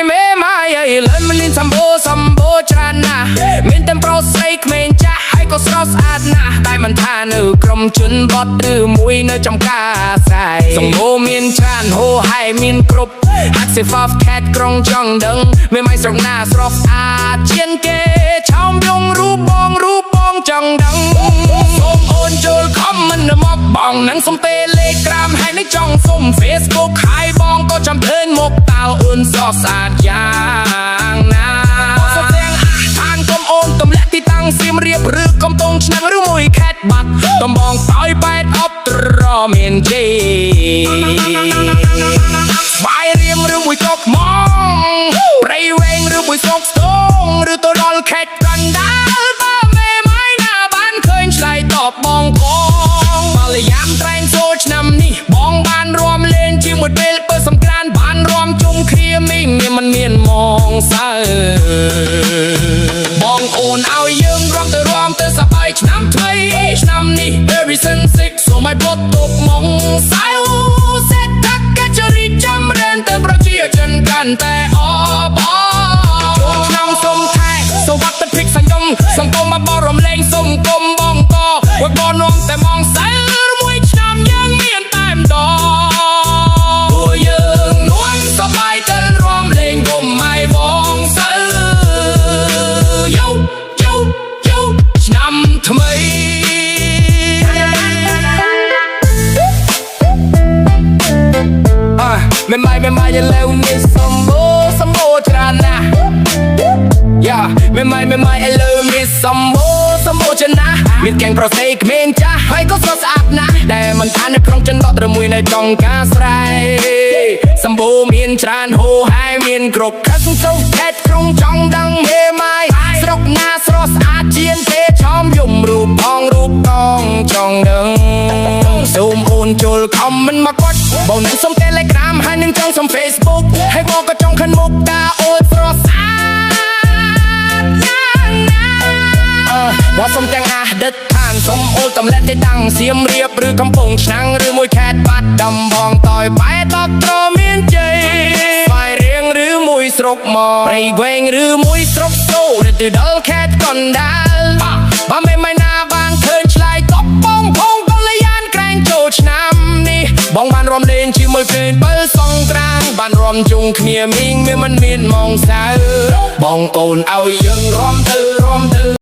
មេម៉ាយអីលឿនមិនលៀនសម្បូរច្រើនណាស់មានតែប្រុសស្រីក្មេងចាស់ហើយក៏ស្រស់ស្អាតណាស់តែមិនថានៅក្រុមជនបទឬមួយនៅចំការស្រែសង្ហូមានច្រើនហូហែមានគ្រប់ហាក់សេហ្វាខេតក្រុងចង់ដឹងមេម៉ាយស្រុកណាស្រស់ស្អាតជាងគេឆោមយងរូបបងចង់ដឹងសូមអូនចូលខមមិនមកបងនឹងសុំ Telegram ហើយនឹងចង់សុំ Facebook ហើយបងក៏ចាំភ្លើនមកតើអូនស្រស់ស្អាតយ៉ាងណាបងសុំទាំងឋានកុំអូនទម្លាក់ទីតាំងសៀមរាបឬកំពង់ឆ្នាំងឬមួយខេត្តបាត់តំបងតើយប៉ែតអបត្រមានជ័យបាយរៀមឬមួយកកម៉ងព្រៃវែងឬមួយស្រុកស្ទងឬទៅដល់ខេត្តកណ្ដាលបើមេម៉ាយណាបានឃើញឆ្លៃតបបងមកលយ៉ាំត្រែងចូលឆ្នាំនេះបងបានរួមលេងជាមួយពេលបើសំក្រានបានរួមជុំគ្នាមីងមិនមានមងសើបងអូនឲ្យយើងរួមទៅសប្បាយឆ្នាំថ្មីឆ្នាំនេះ Every Sunset សូមឲ្យបត់ទុកមកសៅសេតតាក់កាជរីចាំរៀនទៅប្រជាជនកាន់តែអបឆ្នាំសុំថែសុវត្ថិភាពសង្គមមកបរំលែងសុំគុំបងកវត្តបនំតែមងសៅមួយឆ្នាំយើងមានតែម្ដងពួកយើងនួនសប្បាយទៅរួមលេងគុំឲ្យបងសៅយោឆ្នាំថ្មីមេម៉ាយឥឡូវនេះសម្បូរច្រើនណាស់មេម៉ាយឥឡូវនេះសម្បូរច្រើនណាស់មានកែងប្រុសស្រីក្មេងចាស់ហើយក៏ស្រស់ស្អាតណាស់ដែលមិនថានៅក្នុងជនបទឬមួយនៅក្នុងការស្រែសម្បូរមានច្រើនហូហែមានគ្រប់ខេត្តសង្ខេត្តក្រុងចង់ដឹងមេម៉ាយស្រុកណាស្រស់ស្អាតជាងគេឆោមយំរូបកងចង់ដឹងសូមអូនចូលខមមិនមកគាត់បងនឹងសុំ Telegram ហើយនឹងចង់សុំ Facebook ហើយបងក៏ចង់ខិនមុខតាអូនស្រស់ស្អាតយ៉ាងណាបងសុំទាំងអតីតឋានសុំអូនតំលែកទីតាំងសៀមរាបឬកំពង់ឆ្នាំងឬមួយខេត្តបាត់ដំបងតើយបែតតត្រមានជ័យស្វាយរៀងឬមួយស្រុកមកព្រៃវែងឬមួយស្រុកសូឬទៅដល់ខេត្តកណ្ដាលបើមេម៉ាយណាបានឃើញឆ្លើយតបបងផងបលយានក្រែងចូលឆ្នាំនេះបងបានរួមលេងជាមួយពេលបើសង្ក្រានបានរួមជុំគ្នាមីងមិនមានម៉ងសៅបងអូនឲ្យយើងរួមទៅ